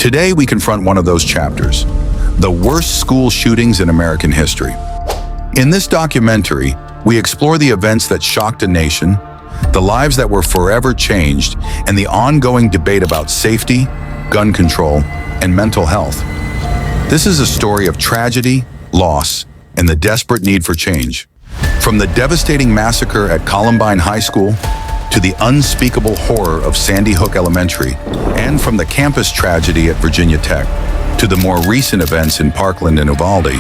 Today, we confront one of those chapters, the worst school shootings in American history. In this documentary, we explore the events that shocked a nation, the lives that were forever changed, and the ongoing debate about safety, gun control, and mental health. This is a story of tragedy, loss, and the desperate need for change. From the devastating massacre at Columbine High School to the unspeakable horror of Sandy Hook Elementary, and from the campus tragedy at Virginia Tech to the more recent events in Parkland and Uvalde,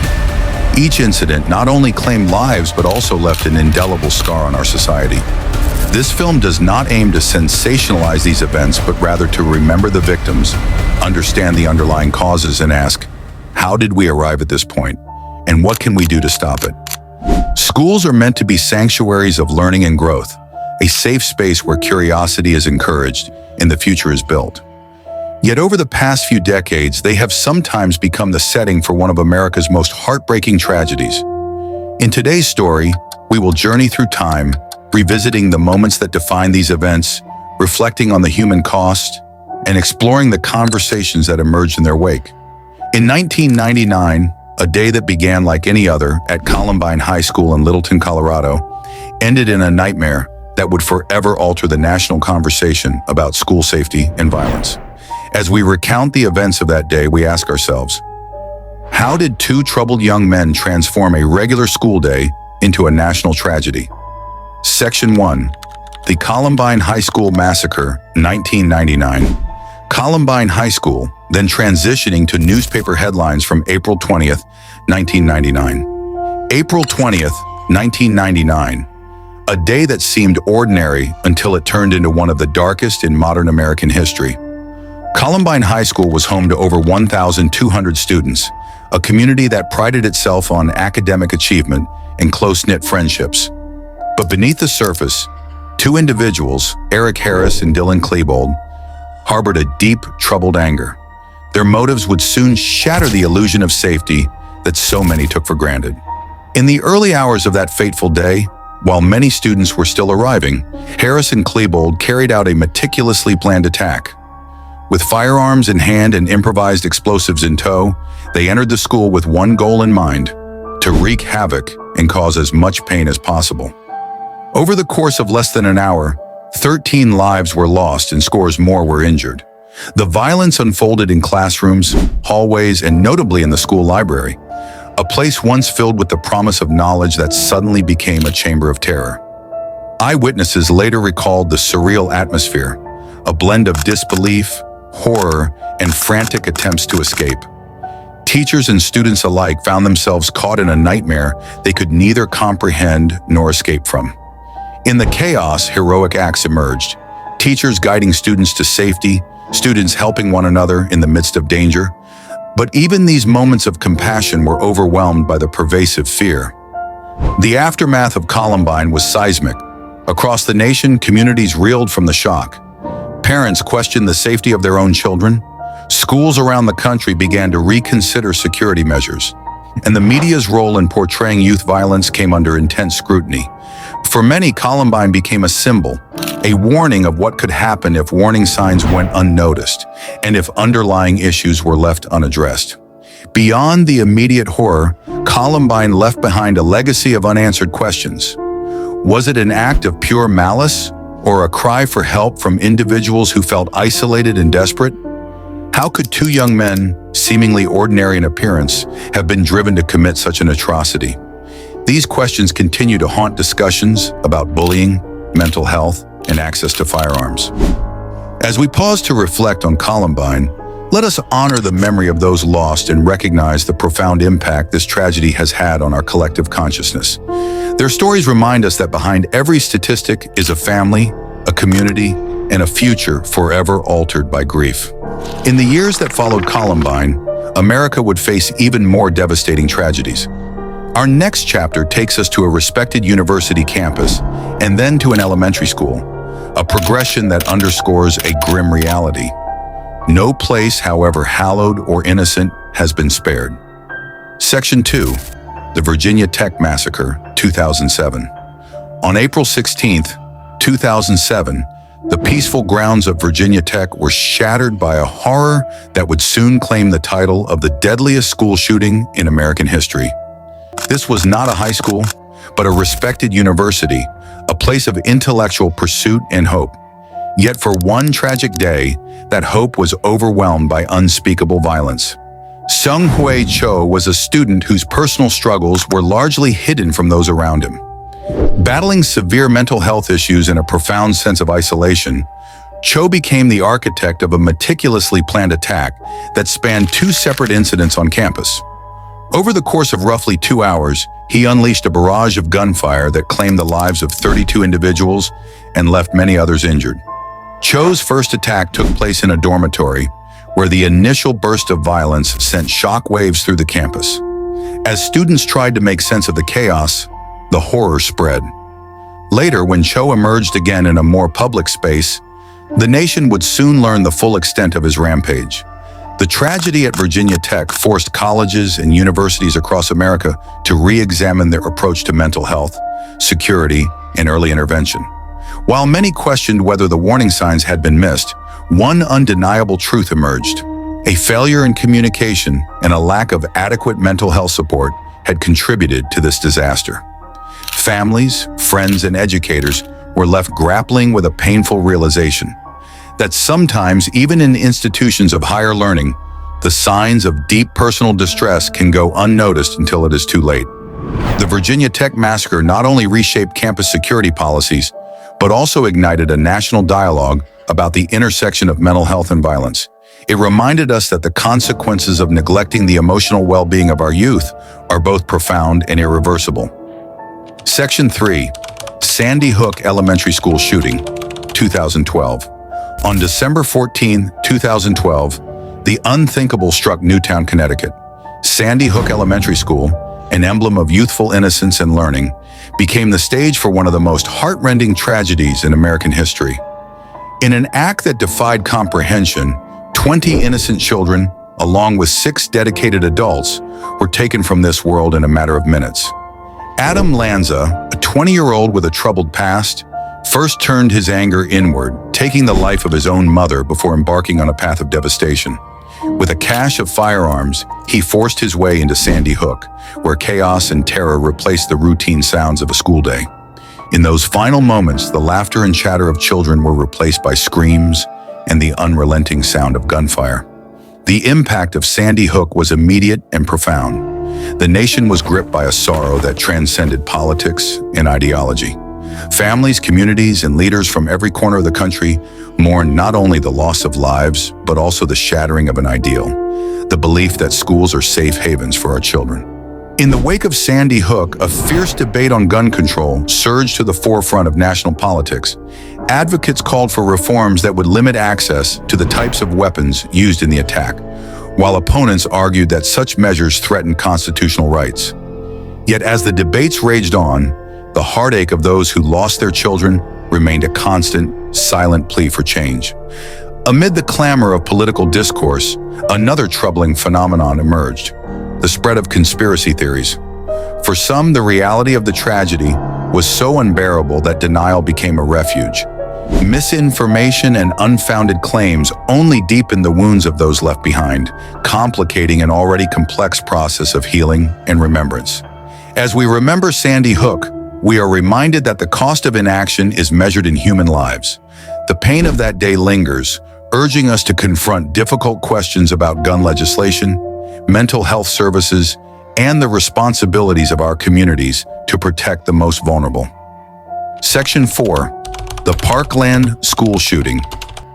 each incident not only claimed lives but also left an indelible scar on our society. This film does not aim to sensationalize these events, but rather to remember the victims, understand the underlying causes, and ask, how did we arrive at this point, and what can we do to stop it? Schools are meant to be sanctuaries of learning and growth, a safe space where curiosity is encouraged and the future is built. Yet over the past few decades, they have sometimes become the setting for one of America's most heartbreaking tragedies. In today's story, we will journey through time, revisiting the moments that define these events, reflecting on the human cost, and exploring the conversations that emerged in their wake. In 1999, a day that began like any other at Columbine High School in Littleton, Colorado, ended in a nightmare that would forever alter the national conversation about school safety and violence. As we recount the events of that day, we ask ourselves, how did two troubled young men transform a regular school day into a national tragedy? Section 1. The Columbine High School Massacre, 1999. Columbine High School, then transitioning to newspaper headlines from April 20th, 1999. April 20th, 1999. A day that seemed ordinary until it turned into one of the darkest in modern American history. Columbine High School was home to over 1,200 students, a community that prided itself on academic achievement and close-knit friendships. But beneath the surface, two individuals, Eric Harris and Dylan Klebold, harbored a deep, troubled anger. Their motives would soon shatter the illusion of safety that so many took for granted. In the early hours of that fateful day, while many students were still arriving, Harris and Klebold carried out a meticulously planned attack. With firearms in hand and improvised explosives in tow, they entered the school with one goal in mind: to wreak havoc and cause as much pain as possible. Over the course of less than an hour, 13 lives were lost and scores more were injured. The violence unfolded in classrooms, hallways, and notably in the school library, a place once filled with the promise of knowledge that suddenly became a chamber of terror. Eyewitnesses later recalled the surreal atmosphere, a blend of disbelief, horror, and frantic attempts to escape. Teachers and students alike found themselves caught in a nightmare they could neither comprehend nor escape from. In the chaos, heroic acts emerged, teachers guiding students to safety, students helping one another in the midst of danger. But even these moments of compassion were overwhelmed by the pervasive fear. The aftermath of Columbine was seismic. Across the nation, communities reeled from the shock. Parents questioned the safety of their own children. Schools around the country began to reconsider security measures. And the media's role in portraying youth violence came under intense scrutiny. For many, Columbine became a symbol, a warning of what could happen if warning signs went unnoticed and if underlying issues were left unaddressed. Beyond the immediate horror, Columbine left behind a legacy of unanswered questions. Was it an act of pure malice or a cry for help from individuals who felt isolated and desperate? How could two young men, seemingly ordinary in appearance, have been driven to commit such an atrocity? These questions continue to haunt discussions about bullying, mental health, and access to firearms. As we pause to reflect on Columbine, let us honor the memory of those lost and recognize the profound impact this tragedy has had on our collective consciousness. Their stories remind us that behind every statistic is a family, a community, and a future forever altered by grief. In the years that followed Columbine, America would face even more devastating tragedies. Our next chapter takes us to a respected university campus and then to an elementary school, a progression that underscores a grim reality. No place, however hallowed or innocent, has been spared. Section 2. The Virginia Tech Massacre, 2007. On April 16, 2007, the peaceful grounds of Virginia Tech were shattered by a horror that would soon claim the title of the deadliest school shooting in American history. This was not a high school, but a respected university, a place of intellectual pursuit and hope. Yet for one tragic day, that hope was overwhelmed by unspeakable violence. Sung Hui Cho was a student whose personal struggles were largely hidden from those around him. Battling severe mental health issues and a profound sense of isolation, Cho became the architect of a meticulously planned attack that spanned two separate incidents on campus. Over the course of roughly 2 hours, he unleashed a barrage of gunfire that claimed the lives of 32 individuals and left many others injured. Cho's first attack took place in a dormitory, where the initial burst of violence sent shockwaves through the campus. As students tried to make sense of the chaos, the horror spread. Later, when Cho emerged again in a more public space, the nation would soon learn the full extent of his rampage. The tragedy at Virginia Tech forced colleges and universities across America to re-examine their approach to mental health, security, and early intervention. While many questioned whether the warning signs had been missed, one undeniable truth emerged. A failure in communication and a lack of adequate mental health support had contributed to this disaster. Families, friends, and educators were left grappling with a painful realization that sometimes, even in institutions of higher learning, the signs of deep personal distress can go unnoticed until it is too late. The Virginia Tech massacre not only reshaped campus security policies, but also ignited a national dialogue about the intersection of mental health and violence. It reminded us that the consequences of neglecting the emotional well-being of our youth are both profound and irreversible. Section 3. Sandy Hook Elementary School Shooting, 2012. On December 14, 2012, the unthinkable struck Newtown, Connecticut. Sandy Hook Elementary School, an emblem of youthful innocence and learning, became the stage for one of the most heart-rending tragedies in American history. In an act that defied comprehension, 20 innocent children, along with 6 dedicated adults, were taken from this world in a matter of minutes. Adam Lanza, a 20-year-old with a troubled past, first turned his anger inward, taking the life of his own mother before embarking on a path of devastation. With a cache of firearms, he forced his way into Sandy Hook, where chaos and terror replaced the routine sounds of a school day. In those final moments, the laughter and chatter of children were replaced by screams and the unrelenting sound of gunfire. The impact of Sandy Hook was immediate and profound. The nation was gripped by a sorrow that transcended politics and ideology. Families, communities, and leaders from every corner of the country mourned not only the loss of lives, but also the shattering of an ideal, the belief that schools are safe havens for our children. In the wake of Sandy Hook, a fierce debate on gun control surged to the forefront of national politics. Advocates called for reforms that would limit access to the types of weapons used in the attack, while opponents argued that such measures threatened constitutional rights. Yet as the debates raged on, the heartache of those who lost their children remained a constant, silent plea for change. Amid the clamor of political discourse, another troubling phenomenon emerged: the spread of conspiracy theories. For some, the reality of the tragedy was so unbearable that denial became a refuge. Misinformation and unfounded claims only deepened the wounds of those left behind, complicating an already complex process of healing and remembrance. As we remember Sandy Hook, we are reminded that the cost of inaction is measured in human lives. The pain of that day lingers, urging us to confront difficult questions about gun legislation, mental health services, and the responsibilities of our communities to protect the most vulnerable. Section 4. The Parkland School Shooting,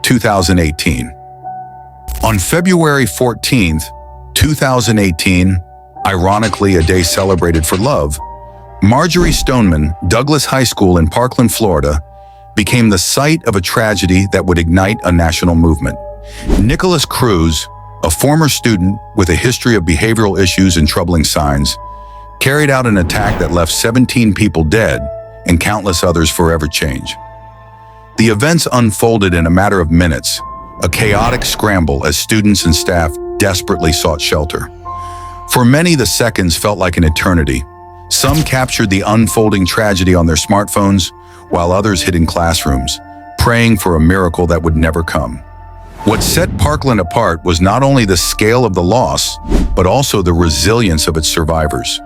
2018. On February 14, 2018, ironically a day celebrated for love, Marjorie Stoneman Douglas High School in Parkland, Florida, became the site of a tragedy that would ignite a national movement. Nicholas Cruz, a former student with a history of behavioral issues and troubling signs, carried out an attack that left 17 people dead and countless others forever changed. The events unfolded in a matter of minutes, a chaotic scramble as students and staff desperately sought shelter. For many, the seconds felt like an eternity. Some captured the unfolding tragedy on their smartphones, while others hid in classrooms, praying for a miracle that would never come. What set Parkland apart was not only the scale of the loss, but also the resilience of its survivors.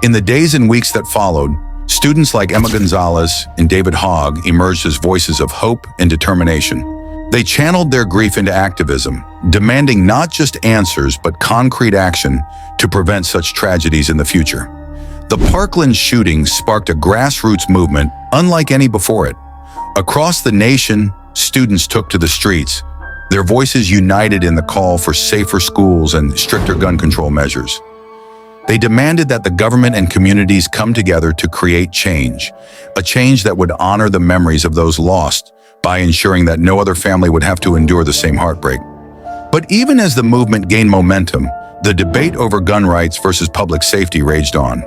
In the days and weeks that followed, students like Emma Gonzalez and David Hogg emerged as voices of hope and determination. They channeled their grief into activism, demanding not just answers but concrete action to prevent such tragedies in the future. The Parkland shooting sparked a grassroots movement unlike any before it. Across the nation, students took to the streets, their voices united in the call for safer schools and stricter gun control measures. They demanded that the government and communities come together to create change, a change that would honor the memories of those lost by ensuring that no other family would have to endure the same heartbreak. But even as the movement gained momentum, the debate over gun rights versus public safety raged on.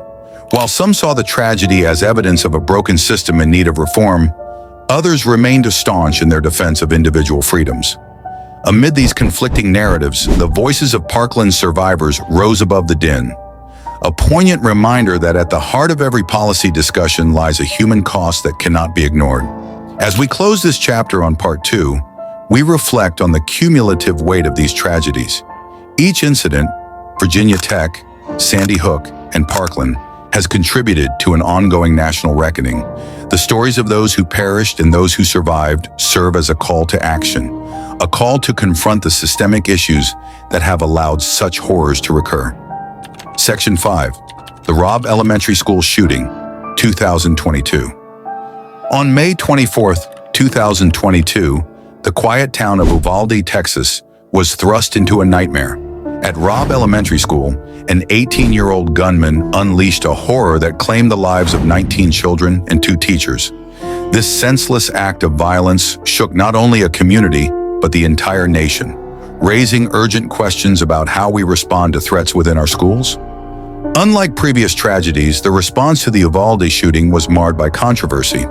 While some saw the tragedy as evidence of a broken system in need of reform, others remained staunch in their defense of individual freedoms. Amid these conflicting narratives, the voices of Parkland's survivors rose above the din, a poignant reminder that at the heart of every policy discussion lies a human cost that cannot be ignored. As we close this chapter on Part 2, we reflect on the cumulative weight of these tragedies. Each incident, Virginia Tech, Sandy Hook, and Parkland, has contributed to an ongoing national reckoning. The stories of those who perished and those who survived serve as a call to action, a call to confront the systemic issues that have allowed such horrors to recur. Section 5. The Robb Elementary School Shooting, 2022. On May 24, 2022, the quiet town of Uvalde, Texas, was thrust into a nightmare. At Robb Elementary School, an 18-year-old gunman unleashed a horror that claimed the lives of 19 children and 2 teachers. This senseless act of violence shook not only a community, but the entire nation, raising urgent questions about how we respond to threats within our schools. Unlike previous tragedies, the response to the Uvalde shooting was marred by controversy.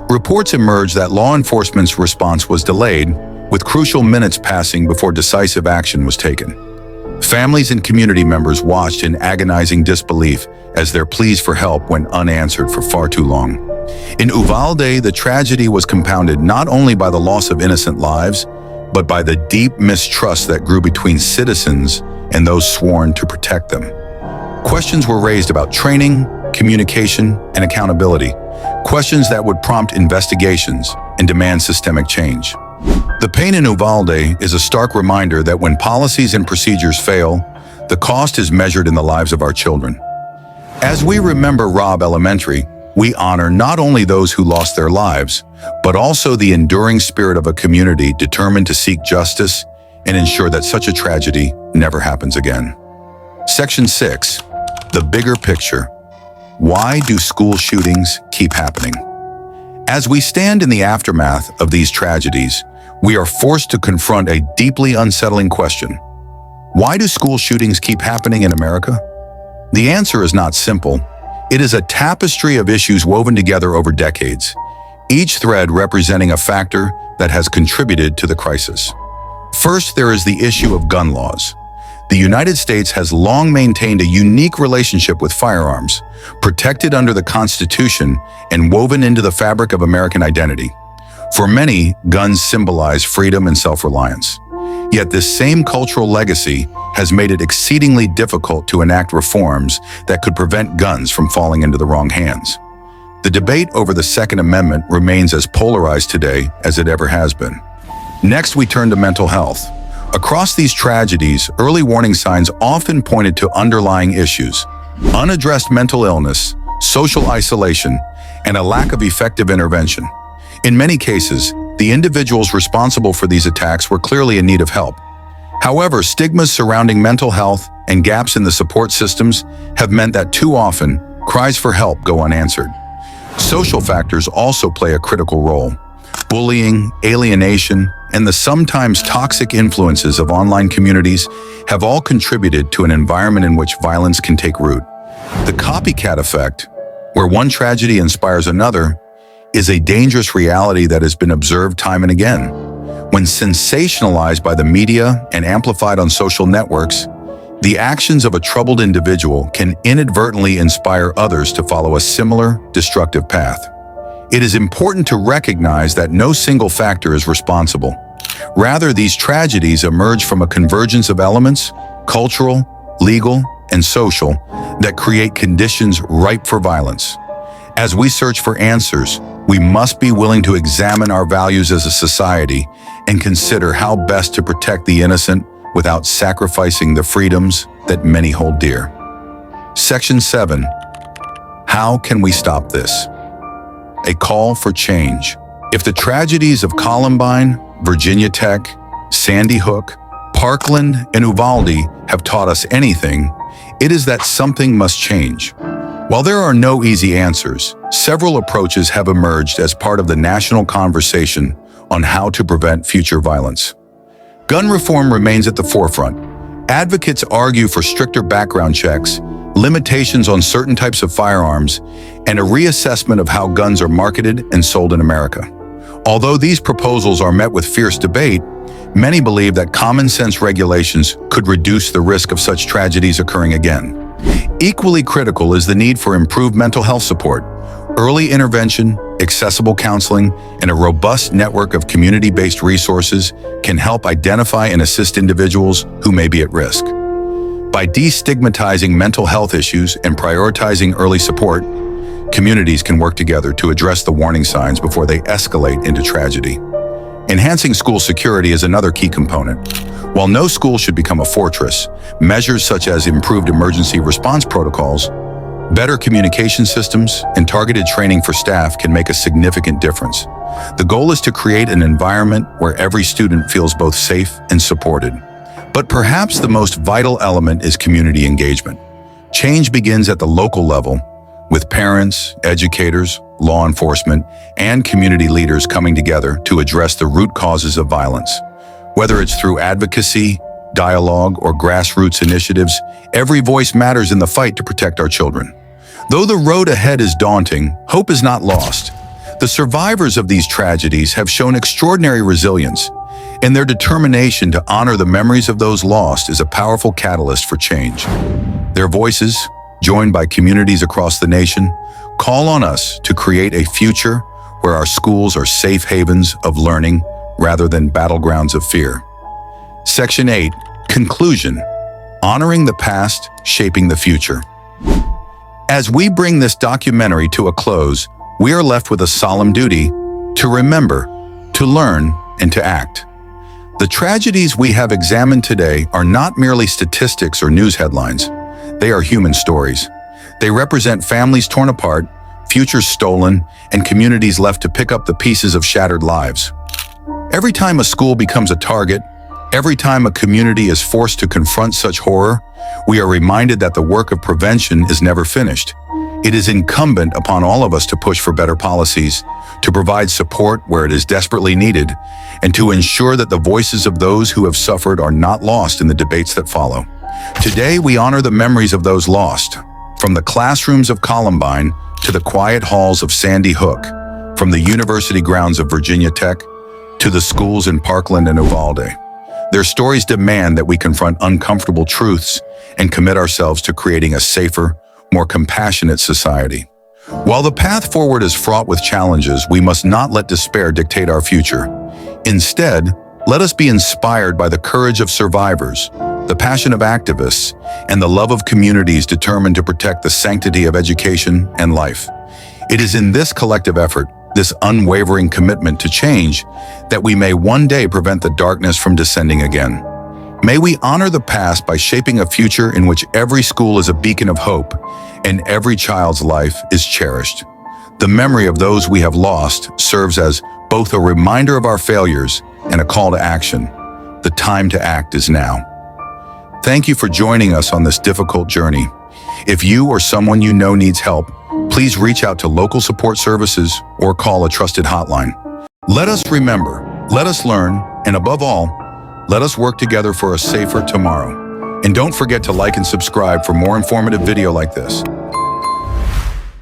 Reports emerged that law enforcement's response was delayed, with crucial minutes passing before decisive action was taken. Families and community members watched in agonizing disbelief as their pleas for help went unanswered for far too long. In Uvalde, the tragedy was compounded not only by the loss of innocent lives, but by the deep mistrust that grew between citizens and those sworn to protect them. Questions were raised about training, communication, and accountability, questions that would prompt investigations and demand systemic change. The pain in Uvalde is a stark reminder that when policies and procedures fail, the cost is measured in the lives of our children. As we remember Robb Elementary, we honor not only those who lost their lives, but also the enduring spirit of a community determined to seek justice and ensure that such a tragedy never happens again. Section 6. The bigger picture. Why do school shootings keep happening? As we stand in the aftermath of these tragedies, we are forced to confront a deeply unsettling question. Why do school shootings keep happening in America? The answer is not simple. It is a tapestry of issues woven together over decades, each thread representing a factor that has contributed to the crisis. First, there is the issue of gun laws. The United States has long maintained a unique relationship with firearms, protected under the Constitution and woven into the fabric of American identity. For many, guns symbolize freedom and self-reliance. Yet this same cultural legacy has made it exceedingly difficult to enact reforms that could prevent guns from falling into the wrong hands. The debate over the Second Amendment remains as polarized today as it ever has been. Next, we turn to mental health. Across these tragedies, early warning signs often pointed to underlying issues: unaddressed mental illness, social isolation, and a lack of effective intervention. In many cases, the individuals responsible for these attacks were clearly in need of help. However, stigmas surrounding mental health and gaps in the support systems have meant that too often, cries for help go unanswered. Social factors also play a critical role. Bullying, alienation, and the sometimes toxic influences of online communities have all contributed to an environment in which violence can take root. The copycat effect, where one tragedy inspires another, is a dangerous reality that has been observed time and again. When sensationalized by the media and amplified on social networks, the actions of a troubled individual can inadvertently inspire others to follow a similar, destructive path. It is important to recognize that no single factor is responsible. Rather, these tragedies emerge from a convergence of elements, cultural, legal, and social, that create conditions ripe for violence. As we search for answers, we must be willing to examine our values as a society and consider how best to protect the innocent without sacrificing the freedoms that many hold dear. Section 7. How can we stop this? A call for change. If the tragedies of Columbine, Virginia Tech, Sandy Hook, Parkland, and Uvalde have taught us anything, it is that something must change. While there are no easy answers, several approaches have emerged as part of the national conversation on how to prevent future violence. Gun reform remains at the forefront. Advocates argue for stricter background checks, limitations on certain types of firearms, and a reassessment of how guns are marketed and sold in America. Although these proposals are met with fierce debate, many believe that common-sense regulations could reduce the risk of such tragedies occurring again. Equally critical is the need for improved mental health support. Early intervention, accessible counseling, and a robust network of community-based resources can help identify and assist individuals who may be at risk. By destigmatizing mental health issues and prioritizing early support, communities can work together to address the warning signs before they escalate into tragedy. Enhancing school security is another key component. While no school should become a fortress, measures such as improved emergency response protocols, better communication systems, and targeted training for staff can make a significant difference. The goal is to create an environment where every student feels both safe and supported. But perhaps the most vital element is community engagement. Change begins at the local level, with parents, educators, law enforcement, and community leaders coming together to address the root causes of violence. Whether it's through advocacy, dialogue, or grassroots initiatives, every voice matters in the fight to protect our children. Though the road ahead is daunting, hope is not lost. The survivors of these tragedies have shown extraordinary resilience, and their determination to honor the memories of those lost is a powerful catalyst for change. Their voices, joined by communities across the nation, call on us to create a future where our schools are safe havens of learning rather than battlegrounds of fear. Section 8. Conclusion. Honoring the past, shaping the future. As we bring this documentary to a close, we are left with a solemn duty to remember, to learn, and to act. The tragedies we have examined today are not merely statistics or news headlines. They are human stories. They represent families torn apart, futures stolen, and communities left to pick up the pieces of shattered lives. Every time a school becomes a target, every time a community is forced to confront such horror, we are reminded that the work of prevention is never finished. It is incumbent upon all of us to push for better policies, to provide support where it is desperately needed, and to ensure that the voices of those who have suffered are not lost in the debates that follow. Today, we honor the memories of those lost, from the classrooms of Columbine to the quiet halls of Sandy Hook, from the university grounds of Virginia Tech to the schools in Parkland and Uvalde. Their stories demand that we confront uncomfortable truths and commit ourselves to creating a safer, more compassionate society. While the path forward is fraught with challenges, we must not let despair dictate our future. Instead, let us be inspired by the courage of survivors, the passion of activists, and the love of communities determined to protect the sanctity of education and life. It is in this collective effort, this unwavering commitment to change, that we may one day prevent the darkness from descending again. May we honor the past by shaping a future in which every school is a beacon of hope and every child's life is cherished. The memory of those we have lost serves as both a reminder of our failures and a call to action. The time to act is now. Thank you for joining us on this difficult journey. If you or someone you know needs help, please reach out to local support services or call a trusted hotline. Let us remember, let us learn, and above all, let us work together for a safer tomorrow. And don't forget to like and subscribe for more informative video like this.